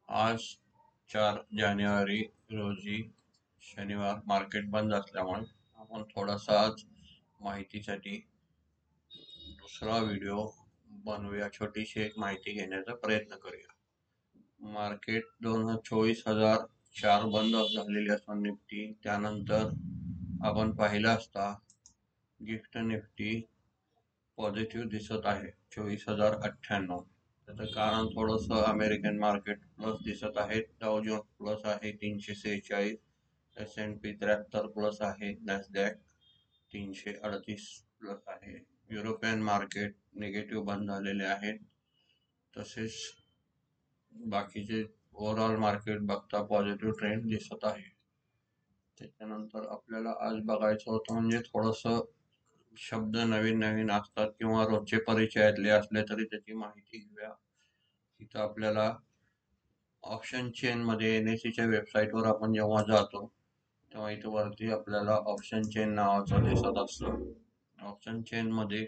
आज 4 जानेवारी रोजी शनिवार मार्केट बंद असल्यामुळे आपण थोडासा आज माहितीसाठी दुसरा व्हिडिओ बनवूया. छोटीशी एक माहिती घेण्याचा प्रयत्न करूया. मार्केट 24,004 बंद झालेली असताना निफ्टी त्यानंतर आपण पाहिलं असता गिफ्ट निफ्टी पॉझिटिव्ह दिसत आहे 24,098. त्याचं कारण थोडंसं अमेरिकन मार्केट प्लस दिसत आहे. डाव जोन्स प्लस आहे 346, S&P 73 प्लस आहे, नॅसडॅक 338 प्लस आहे. युरोपियन मार्केट निगेटिव्ह बंद झालेले आहेत. तसेच बाकीचे ओव्हरऑल मार्केट बघता पॉझिटिव्ह ट्रेंड दिसत आहे. त्याच्यानंतर आपल्याला आज बघायचं होतं म्हणजे थोडंसं शब्द नवीन नवीन असतात किंवा रोजचे परिचयातले असले तरी त्याची माहिती घेऊया. इथं आपल्याला ऑप्शन चेन मध्ये NSE वेबसाईटवर आपण जेव्हा जातो तेव्हा इथं वरती आपल्याला ऑप्शन चेन नावाचं दिसत असतं. ऑप्शन चेन मध्ये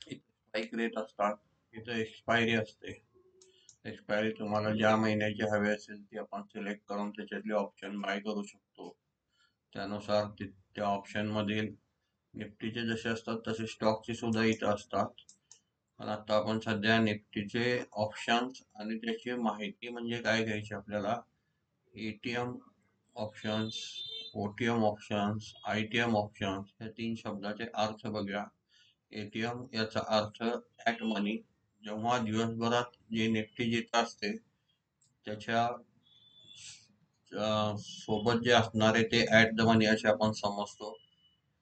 स्ट्राईक रेट असतात, इथं एक्सपायरी असते. एक्सपायरी तुम्हाला ज्या महिन्याची हवी असेल ती आपण सिलेक्ट करून त्याच्यातले ऑप्शन बाय करू शकतो. त्यानुसार त्या ऑप्शन मधील निफ्टीचे जसे असतात तसे स्टॉकचे सुद्धा इथं असतात. पण आता आपण सध्या निफ्टीचे ऑप्शन्स आणि त्याची माहिती म्हणजे काय घ्यायची आपल्याला. ATM options, OTM options, ITM options या 3 शब्दाचे अर्थ बघूया. एटीएम याचा अर्थ ॲट मनी. जेव्हा दिवसभरात जे निफ्टी जिथं असते त्याच्या सोबत जे असणारे ते ॲट द मनी असे आपण समजतो.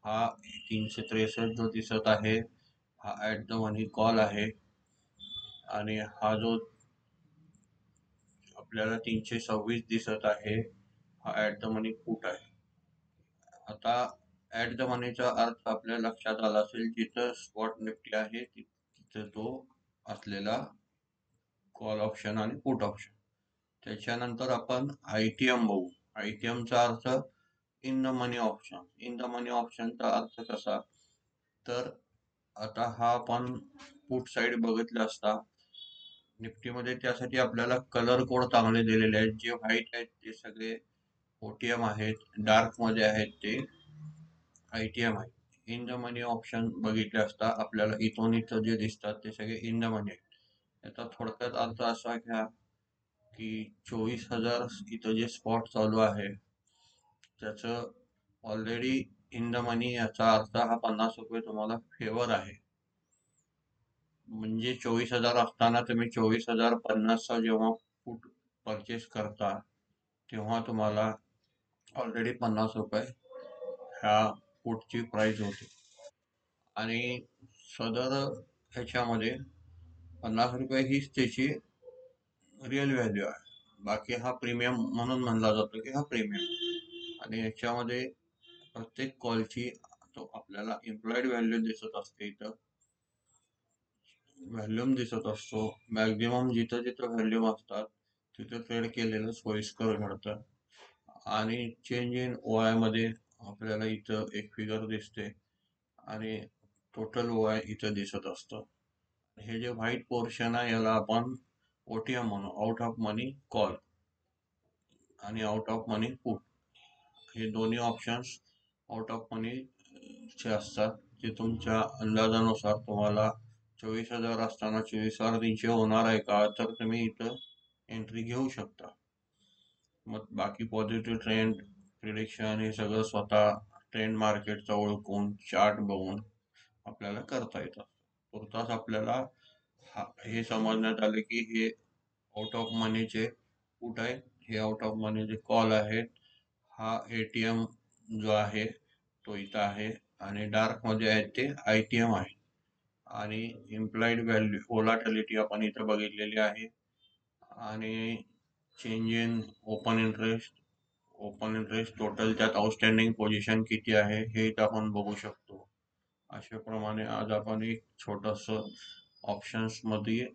हा 363 जो दिसत आहे हा ॲट द मनी कॉल आहे आणि हा जो आपल्याला 326 दिसत आहे हा ॲट द मनी पुट आहे. आता ॲट द मनीचा अर्थ आपल्या लक्षात आला असेल, जिथं स्पॉट निफ्टी आहे तिथं तो असलेला कॉल ऑप्शन आणि पुट ऑप्शन. त्याच्यानंतर आपण आयटीएम बघू. आयटीएमचा अर्थ in the money option. In the money ऑप्शनचा अर्थ कसा, तर आता हा आपण पुट साईड बघितला असता निफ्टीमध्ये, त्यासाठी आपल्याला कलर कोड चांगले दिलेले आहेत. जे व्हाईट आहेत ते सगळे ओटीएम आहेत, डार्क मध्ये आहेत ते आयटीएम आहे. इन द मनी ऑप्शन बघितले असता आपल्याला इथून इथं जे दिसतात ते सगळे इन द मनी आहेत. याचा थोडक्यात अर्थ असा घ्या की 24,000 इथं जे स्पॉट चालू आहे त्याचं ऑलरेडी इन द मनी, याचा अर्थ हा 50 रुपये तुम्हाला फेवर आहे. म्हणजे 24,000 असताना तुम्ही 24,050 जेव्हा पुट परचेस करता तेव्हा तुम्हाला ऑलरेडी 50 रुपये ह्या पुटची प्राइस होते. आणि सदर ह्याच्यामध्ये 50 रुपये हीच त्याची रिअल व्हॅल्यू आहे. बाकी हा प्रीमियम म्हणून म्हणला जातो की हा प्रीमियम. आणि याच्यामध्ये प्रत्येक कॉलची तो आपल्याला इम्प्लॉइड व्हॅल्यू दिसत असते. इथं व्हॅल्यूम दिसत असतो. मॅक्झिमम जिथं जिथं व्हॅल्यूम असतात तिथं ट्रेड केलेलं सोयीस्कर घडतं. आणि चेंज इन ओआय मध्ये आपल्याला इथं एक फिगर दिसते आणि टोटल ओआय इथं दिसत असतं. हे जे व्हाईट पोर्शन आहे याला आपण ओटीएम म्हणू, आउट ऑफ मनी कॉल आणि आउट ऑफ मनी पुट. हे दोन्ही ऑप्शन्स आउट ऑफ मनी चे असतात, जे तुमच्या अंदाजानुसार तुम्हाला 24,000 असताना 24,300 होणार आहे का, तर तुम्ही इथं एंट्री घेऊ शकता. मग बाकी पॉझिटिव्ह ट्रेंड प्रिडिक्शन हे सगळं स्वतः ट्रेंड मार्केटचा ओळखून चार्ट बघून आपल्याला करता येतं. तुर्तास आपल्याला हे समजण्यात आले की हे आउट ऑफ मनीचे पुट आहे, हे आउट ऑफ मनीचे कॉल आहेत. हा एटीएम जो आहे तो इथं आहे आणि डार्क मध्ये आहे ते आयटीएम आहे. आणि इम्प्लाइड व्हॅल्यू व्होलाटिलिटी आपण इथं बघितलेली आहे. आणि change in open interest total त्यात आउटस्टँडिंग पोझिशन किती आहे हे इथं आपण बघू शकतो. अशाप्रमाणे आज आपण एक छोटस ऑप्शन्स मध्ये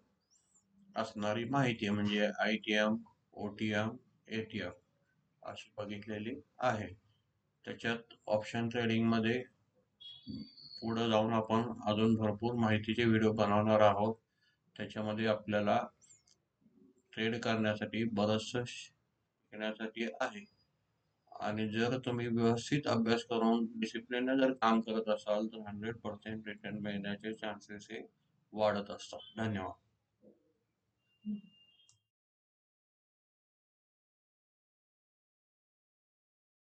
असणारी माहिती म्हणजे आयटीएम, ओटीएम, एटीएम अशी बघितलेली आहे. त्याच्यात ऑप्शन ट्रेडिंग मध्ये पुढे जाऊन आपण अजून भरपूर माहितीचे व्हिडिओ बनवणार आहोत. त्याच्यामध्ये आपल्याला ट्रेड करण्यासाठी बरंचसं शिकण्यासाठी आहे. आणि जर तुम्ही व्यवस्थित अभ्यास करून डिसिप्लिनने जर काम करत असाल तर 100% रिटर्न मिळण्याचे चान्सेस हे वाढत असतात. धन्यवाद.